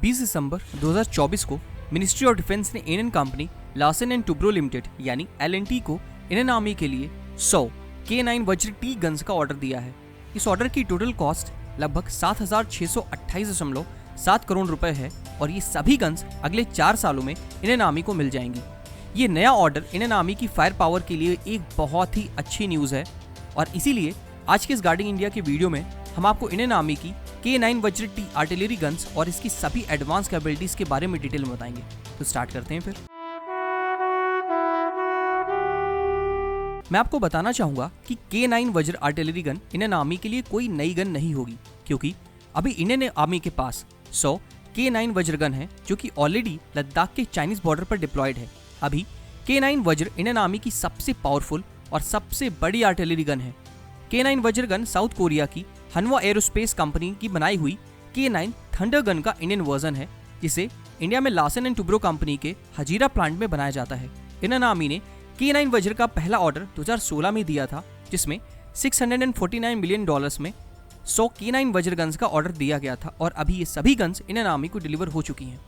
20 दिसंबर 2024 को ministry of defence ने Indian company Larsen and Toubro limited यानी LNT को इंडियन आर्मी के लिए 100 K9 वज्र T गन्स का ऑर्डर दिया है। इस ऑर्डर की टोटल कॉस्ट लगभग 7,628.7 करोड़ रुपए है और ये सभी गन्स अगले 4 सालों में इंडियन आर्मी को मिल जाएंगी। ये नया ऑर्डर इंडियन आर्मी की फायर पावर के लिए एक बहुत ही अच्छी न्यूज़ है और इसीलिए आज के इस गार्डिंग इंडिया के वीडियो में हम आपको इंडियन आर्मी की K9 वज्र T आर्टिलरी गन्स और इसकी सभी एडवांस कैपेबिलिटीज के बारे में डिटेल में बताएंगे। तो स्टार्ट करते हैं फिर। मैं आपको बताना चाहूंगा कि K9 वज्र आर्टिलरी गन इंडियन आर्मी के लिए कोई नई गन नहीं होगी, क्योंकि अभी इंडियन आर्मी के पास 100 K9 वज्र गन है जो कि ऑलरेडी लद्दाख के चाइनीज बॉर्डर पर डिप्लॉयड है। अभी K9 वज्र इंडियन आर्मी की सबसे पावरफुल और सबसे बड़ी आर्टिलरी गन है। K9 Vajra gun south Korea की हनवा एरोस्पेस कंपनी की बनाई हुई K9 थंडर गन का इंडियन वर्जन है, जिसे इंडिया में लार्सन एंड टुब्रो कंपनी के हजीरा प्लांट में बनाया जाता है। इंडियन आर्मी ने K9 वज्र का पहला ऑर्डर 2016 में दिया था, जिसमें $649 मिलियन में 100 K9 वज्र गन्स का ऑर्डर दिया गया था और अभी ये सभी गन्स इंडियन आर्मी को डिलीवर हो चुकी हैं।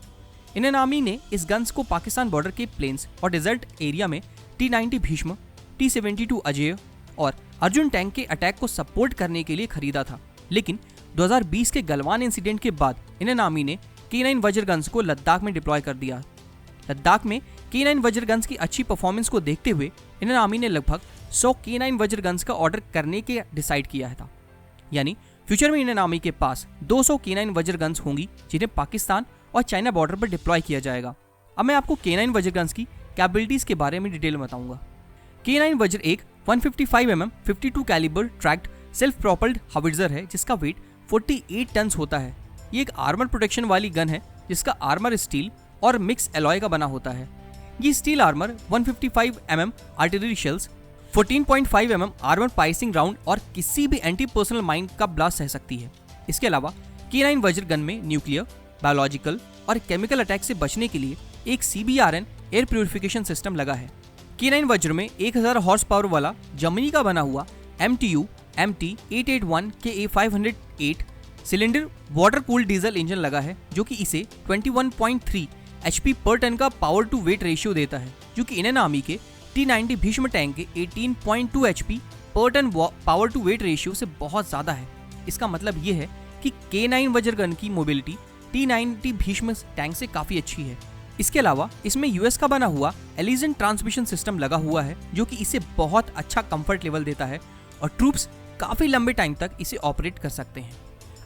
इंडियन आर्मी ने इस गन्स को पाकिस्तान बॉर्डर के प्लेन्स और डेजर्ट एरिया में T90 भीष्म, T72 अजय और अर्जुन टैंक के अटैक को सपोर्ट करने के लिए खरीदा था, लेकिन 2020 के गलवान इंसिडेंट के बाद इंडियन आर्मी ने K9 वज्र गन्स को लद्दाख में डिप्लॉय कर दिया। लद्दाख में K9 वज्र गन्स की अच्छी परफॉर्मेंस को देखते हुए इंडियन आर्मी ने लगभग 100 K9 वज्र गन्स का ऑर्डर करने के डिसाइड किया था। यानी फ्यूचर में इंडियन आर्मी के पास 200 K9 वज्र गन्स होंगी, जिन्हें पाकिस्तान और चाइना बॉर्डर पर डिप्लॉय किया जाएगा। अब मैं आपको K9 वज्र गन्स की कैपेबिलिटीज के बारे में डिटेल में बताऊंगा। K9 वज्र एक 155 mm 52 कैलिबर ट्रैक्ड सेल्फ प्रोपल्ड हाविट्जर है, जिसका वेट 48 टन होता है। ये एक आर्मर प्रोटेक्शन वाली गन है, जिसका आर्मर स्टील और मिक्स एलॉय का बना होता है। ये steel armour 155 mm artillery shells, 14.5 mm armour piercing round और किसी भी एंटी पर्सनल माइन का ब्लास्ट सह सकती है। इसके अलावा K9 वज्र गन में न्यूक्लियर, बायोलॉजिकल और केमिकल अटैक से बचने के लिए एक CBRN एयर प्यूरिफिकेशन सिस्टम लगा है। K9 वज्र में 1000 हॉर्स पावर वाला जर्मनी का बना हुआ MTU MT881 KA508 cylinder water cooled diesel engine लगा है, जो कि इसे 21.3 HP पर टन का पावर टू वेट रेशियो देता है, जो कि इंडियन आर्मी के T90 भीष्म टैंक के 18.2 HP पर ton power to weight ratio से बहुत ज्यादा है। इसका मतलब ये है कि K9 वज्र गन की मोबिलिटी T90 भीष्म टैंक से काफी अच्छी है। इसके अलावा इसमें US का बना हुआ एलिजेंट ट्रांसमिशन सिस्टम लगा हुआ है, जो कि इसे बहुत अच्छा कंफर्ट लेवल देता है और ट्रूप्स काफी लंबे टाइम तक इसे ऑपरेट कर सकते हैं।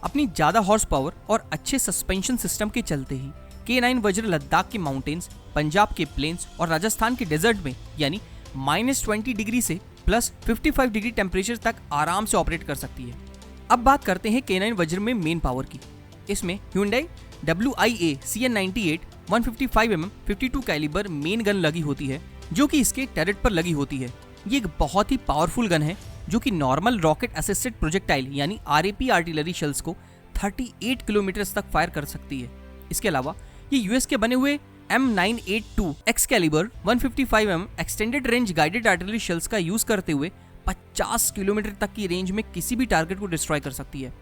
अपनी ज्यादा हॉर्स पावर और अच्छे सस्पेंशन सिस्टम के चलते ही K9 वज्र लद्दाख के माउंटेन्स, पंजाब के प्लेन्स और राजस्थान के डेजर्ट में यानी -20 डिग्री से +55 डिग्री टेम्परेचर तक आराम से ऑपरेट कर सकती है। अब बात करते हैं K9 वज्र में मेन पावर की। इसमें Hyundai WIA CN98 155 mm 52 calibre main gun लगी होती है, जो कि इसके टैरेट पर लगी होती है। ये एक बहुत ही पावरफुल गन है, जो कि नॉर्मल रॉकेट असिस्टेड प्रोजेक्टाइल यानी RAP आर्टिलरी शेल्स को 38 किलोमीटर तक फायर कर सकती है। इसके अलावा ये US के बने हुए M982 Excalibur 155 mm extended range guided artillery shells का यूज करते हुए 50 किलोमीटर तक की रेंज में किसी भी टारगेट को डिस्ट्रॉय कर सकती है।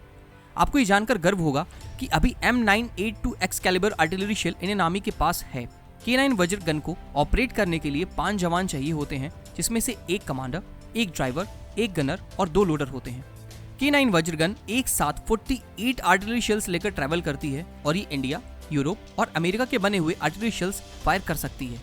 आपको ये जानकर गर्व होगा कि अभी M982 Excalibur artillery shell Indian army के पास है। K9 वज्र गन को ऑपरेट करने के लिए 5 जवान चाहिए होते हैं, जिसमें से एक कमांडर, एक ड्राइवर, एक गनर और 2 लोडर होते हैं। K9 वज्र गन एक साथ 48 आर्टिलरी शेल्स लेकर ट्रैवल करती है और ये इंडिया, यूरोप और अमेरिका के बने हुए आर्टिलरी शेल्स फायर कर सकती है।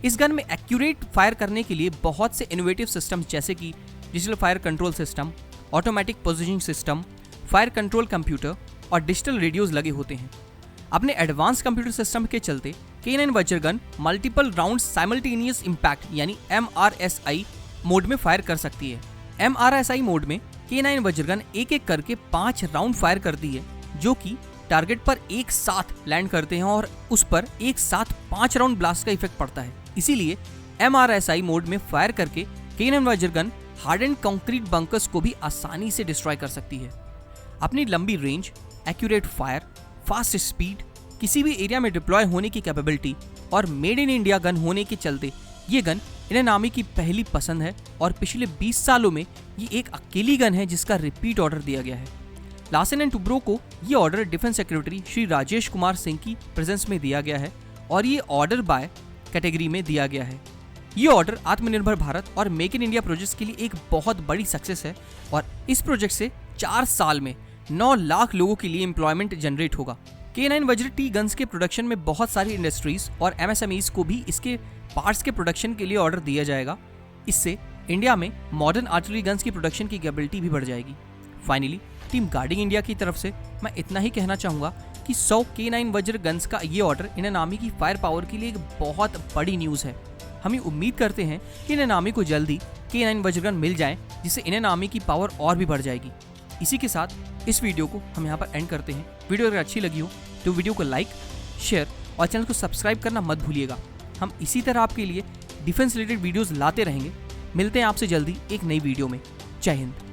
इस गन में एक्यूरेट फायर करने के लिए बहुत से इनोवेटिव सिस्टम जैसे कि digital fire control system, automatic positioning system, fire control computer और डिजिटल रेडियोज लगे होते हैं। अपने एडवांस कंप्यूटर सिस्टम के चलते K9 Vajra gun multiple round simultaneous impact यानी MRSI मोड में फायर कर सकती है। MRSI मोड में K9 वज्र गन एक एक करके 5 राउंड फायर करती है, जो कि टारगेट पर एक साथ लैंड करते हैं और उस पर एक साथ 5 राउंड ब्लास्ट का इफेक्ट पड़ता है। इसीलिए MRSI मोड में फायर करके K9 Vajra gun harden concrete bunkers को भी आसानी से डिस्ट्रॉय कर सकती है। अपनी लंबी range, accurate fire, fast speed, किसी भी एरिया में डिप्लॉय होने की कैपेबिलिटी और मेड इन इंडिया गन होने के चलते ये गन इंडियन आर्मी की पहली पसंद है और पिछले 20 सालों में ये एक अकेली गन है जिसका रिपीट ऑर्डर दिया गया है। लार्सन एंड टुब्रो को ये order defence secretary Shri Rajesh Kumar Singh की प्रेजेंस में दिया गया है और ये ऑर्डर बाय कैटेगरी में दिया गया है। ये ऑर्डर आत्मनिर्भर भारत और मेक इन इंडिया प्रोजेक्ट्स के लिए एक बहुत बड़ी सक्सेस है और इस प्रोजेक्ट से 4 साल में 9 लाख लोगों के लिए एम्प्लॉयमेंट जनरेट होगा। K9 वज्र टी गन्स के प्रोडक्शन में बहुत सारी इंडस्ट्रीज और MSMEs को भी इसके पार्ट्स के प्रोडक्शन के लिए ऑर्डर दिया जाएगा। इससे इंडिया में मॉडर्न आर्टिलरी गन्स की प्रोडक्शन की कैपेबिलिटी भी बढ़ जाएगी। फाइनली टीम गार्डिंग इंडिया की तरफ से मैं इतना ही कहना चाहूँगा कि 100 K9 वज्र गन्स का ये ऑर्डर इंडियन आर्मी की फायर पावर के लिए एक बहुत बड़ी न्यूज़ है। हम उम्मीद करते हैं कि इंडियन आर्मी को जल्दी K9 वज्र गन मिल जाए, जिससे इंडियन आर्मी की पावर और भी बढ़ जाएगी। इसी के साथ इस वीडियो को हम यहाँ पर एंड करते हैं। वीडियो अगर अच्छी लगी हो तो वीडियो को लाइक, शेयर और चैनल को सब्सक्राइब करना मत भूलिएगा। हम इसी तरह आपके लिए डिफेंस रिलेटेड वीडियोस लाते रहेंगे। मिलते हैं आपसे जल्दी एक नई वीडियो में। जय हिंद।